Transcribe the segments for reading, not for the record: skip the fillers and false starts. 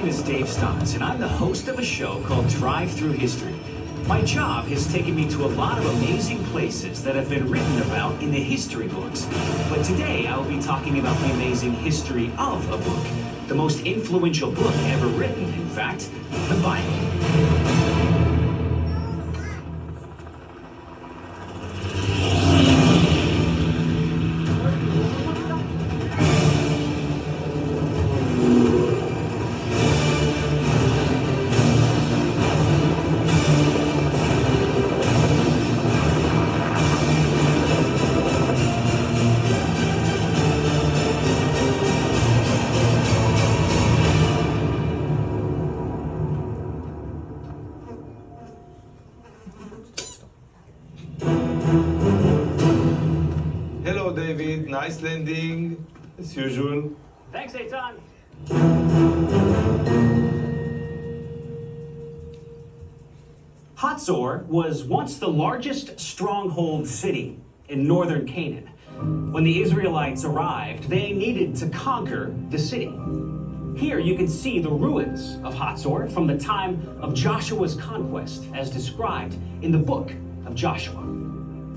is Dave Stotts, and I'm the host of a show called Drive Through History. My job has taken me to a lot of amazing places that have been written about in the history books. But today I will be talking about the amazing history of a book. The most influential book ever written, in fact, the Bible. Hello, David. Nice landing, as usual. Thanks, Eitan. Hatzor was once the largest stronghold city in northern Canaan. When the Israelites arrived, they needed to conquer the city. Here you can see the ruins of Hatzor from the time of Joshua's conquest, as described in the book of Joshua.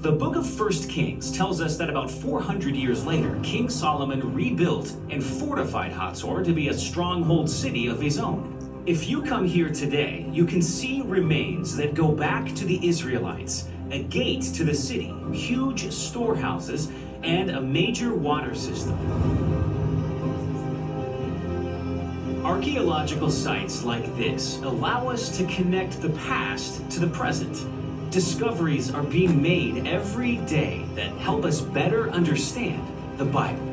The book of 1 Kings tells us that about 400 years later, King Solomon rebuilt and fortified Hatzor to be a stronghold city of his own. If you come here today, you can see remains that go back to the Israelites, a gate to the city, huge storehouses, and a major water system. Archaeological sites like this allow us to connect the past to the present. Discoveries are being made every day that help us better understand the Bible.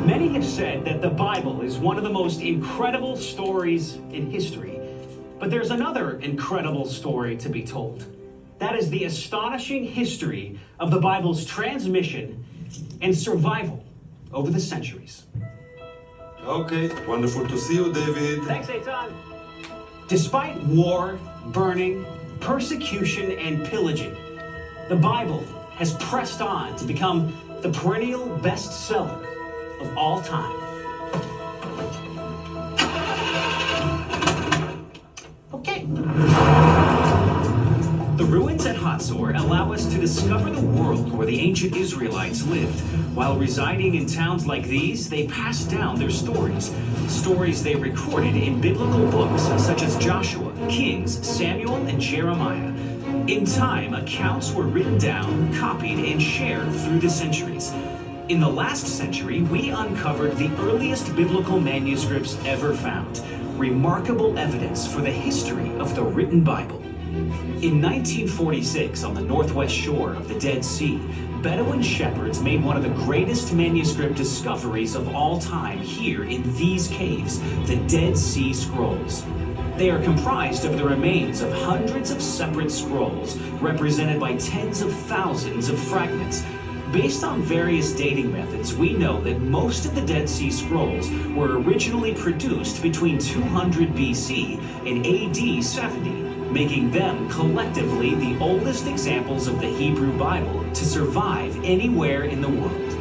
Many have said that the Bible is one of the most incredible stories in history, but there's another incredible story to be told. That is the astonishing history of the Bible's transmission and survival over the centuries. Okay, wonderful to see you, David. Thanks, Eitan. Despite war, burning, persecution, and pillaging, the Bible has pressed on to become the perennial bestseller of all time. Okay. The ruins at Hatzor allow us to discover the world where the ancient Israelites lived. While residing in towns like these, they passed down their stories they recorded in biblical books such as Joshua, Kings, Samuel, and Jeremiah. In time, accounts were written down, copied, and shared through the centuries. In the last century, we uncovered the earliest biblical manuscripts ever found, remarkable evidence for the history of the written Bible. In 1946, on the northwest shore of the Dead Sea, Bedouin shepherds made one of the greatest manuscript discoveries of all time here in these caves, the Dead Sea Scrolls. They are comprised of the remains of hundreds of separate scrolls, represented by tens of thousands of fragments. Based on various dating methods, we know that most of the Dead Sea Scrolls were originally produced between 200 BC and AD 70, making them collectively the oldest examples of the Hebrew Bible to survive anywhere in the world.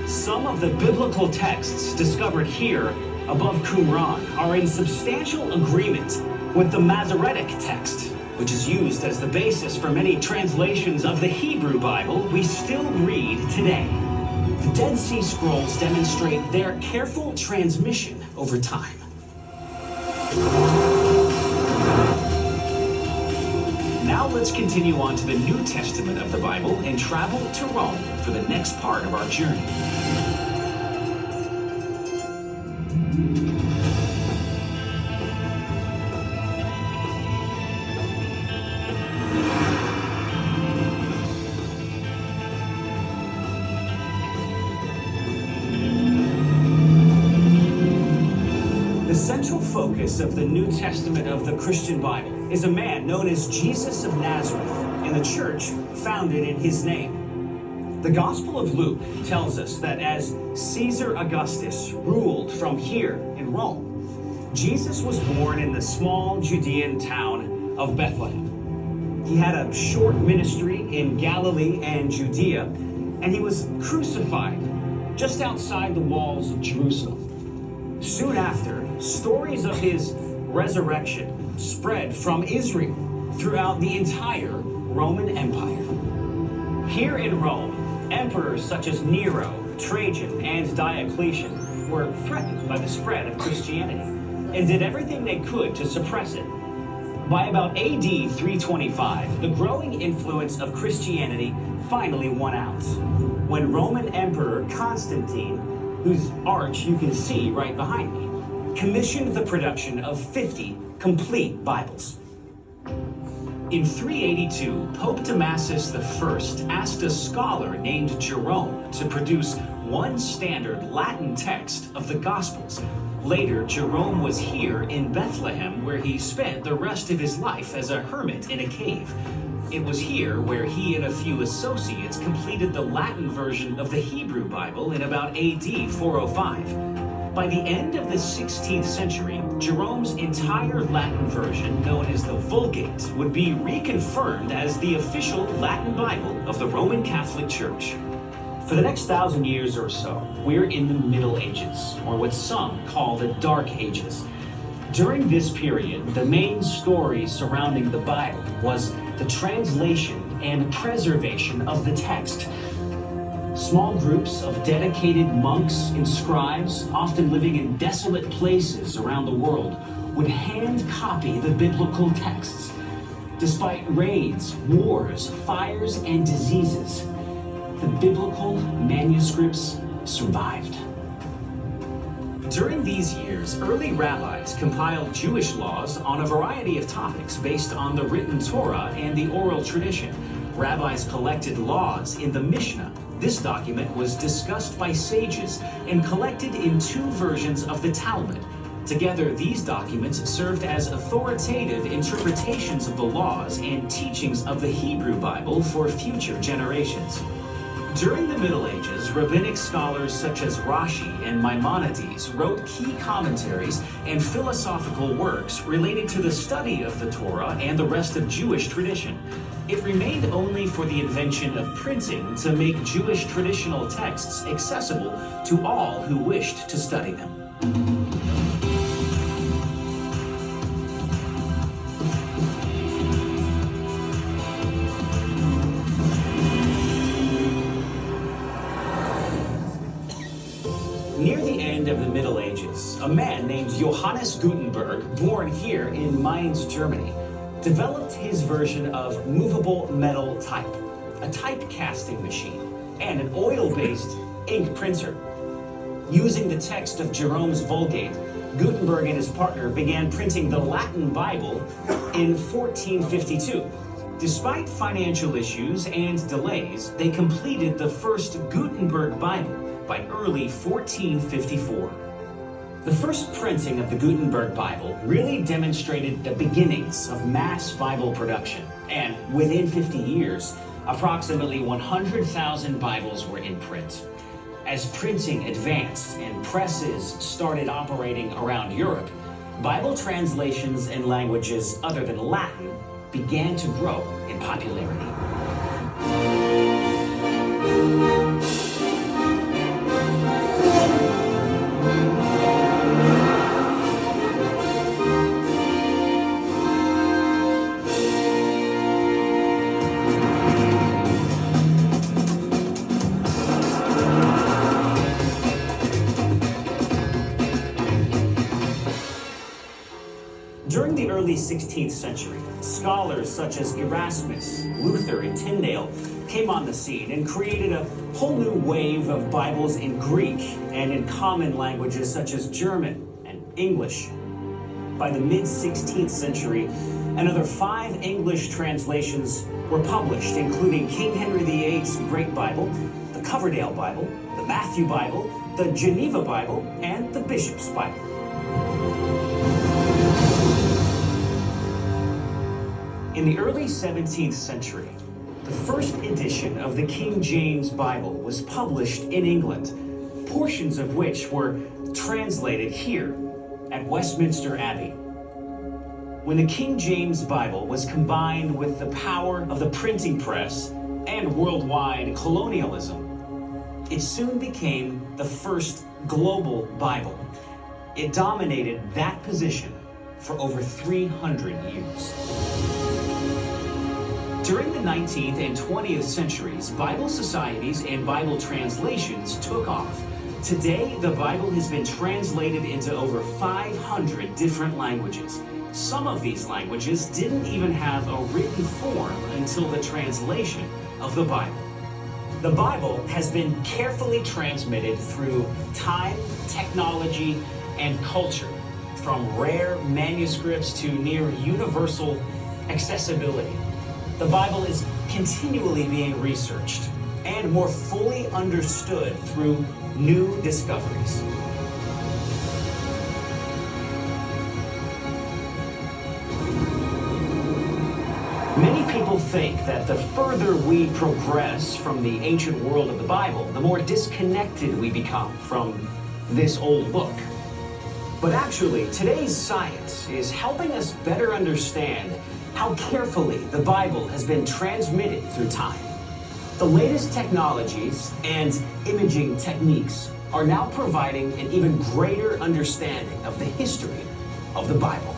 Some of the biblical texts discovered here above Qumran are in substantial agreement with the Masoretic text, which is used as the basis for many translations of the Hebrew Bible we still read today. The Dead Sea Scrolls demonstrate their careful transmission over time. Now let's continue on to the New Testament of the Bible and travel to Rome for the next part of our journey. The central focus of the New Testament of the Christian Bible is a man known as Jesus of Nazareth and the church founded in his name. The Gospel of Luke tells us that as Caesar Augustus ruled from here in Rome, Jesus was born in the small Judean town of Bethlehem. He had a short ministry in Galilee and Judea, and he was crucified just outside the walls of Jerusalem. Soon after, stories of his resurrection spread from Israel throughout the entire Roman Empire. Here in Rome, emperors such as Nero, Trajan, and Diocletian were threatened by the spread of Christianity and did everything they could to suppress it. By about AD 325, the growing influence of Christianity finally won out, when Roman Emperor Constantine, whose arch you can see right behind me, commissioned the production of 50 complete Bibles. In 382, Pope Damasus I asked a scholar named Jerome to produce one standard Latin text of the Gospels. Later, Jerome was here in Bethlehem, where he spent the rest of his life as a hermit in a cave. It was here where he and a few associates completed the Latin version of the Hebrew Bible in about AD 405. By the end of the 16th century, Jerome's entire Latin version, known as the Vulgate, would be reconfirmed as the official Latin Bible of the Roman Catholic Church. For the next 1,000 years or so, we're in the Middle Ages, or what some call the Dark Ages. During this period, the main story surrounding the Bible was the translation and preservation of the text. Small groups of dedicated monks and scribes, often living in desolate places around the world, would hand copy the biblical texts. Despite raids, wars, fires, and diseases, the biblical manuscripts survived. During these years, early rabbis compiled Jewish laws on a variety of topics based on the written Torah and the oral tradition. Rabbis collected laws in the Mishnah. This document was discussed by sages and collected in 2 versions of the Talmud. Together, these documents served as authoritative interpretations of the laws and teachings of the Hebrew Bible for future generations. During the Middle Ages, rabbinic scholars such as Rashi and Maimonides wrote key commentaries and philosophical works related to the study of the Torah and the rest of Jewish tradition. It remained only for the invention of printing to make Jewish traditional texts accessible to all who wished to study them. Near the end of the Middle Ages, a man named Johannes Gutenberg, born here in Mainz, Germany, developed his version of movable metal type, a typecasting machine, and an oil-based ink printer. Using the text of Jerome's Vulgate, Gutenberg and his partner began printing the Latin Bible in 1452. Despite financial issues and delays, they completed the first Gutenberg Bible by early 1454. The first printing of the Gutenberg Bible really demonstrated the beginnings of mass Bible production, and within 50 years, approximately 100,000 Bibles were in print. As printing advanced and presses started operating around Europe, Bible translations in languages other than Latin began to grow in popularity. During the early 16th century, scholars such as Erasmus, Luther, and Tyndale came on the scene and created a whole new wave of Bibles in Greek and in common languages such as German and English. By the mid-16th century, another 5 English translations were published, including King Henry VIII's Great Bible, the Coverdale Bible, the Matthew Bible, the Geneva Bible, and the Bishop's Bible. In the early 17th century, the first edition of the King James Bible was published in England, portions of which were translated here at Westminster Abbey. When the King James Bible was combined with the power of the printing press and worldwide colonialism, it soon became the first global Bible. It dominated that position for over 300 years. During the 19th and 20th centuries, Bible societies and Bible translations took off. Today, the Bible has been translated into over 500 different languages. Some of these languages didn't even have a written form until the translation of the Bible. The Bible has been carefully transmitted through time, technology, and culture, from rare manuscripts to near universal accessibility. The Bible is continually being researched and more fully understood through new discoveries. Many people think that the further we progress from the ancient world of the Bible, the more disconnected we become from this old book. But actually, today's science is helping us better understand how carefully the Bible has been transmitted through time. The latest technologies and imaging techniques are now providing an even greater understanding of the history of the Bible.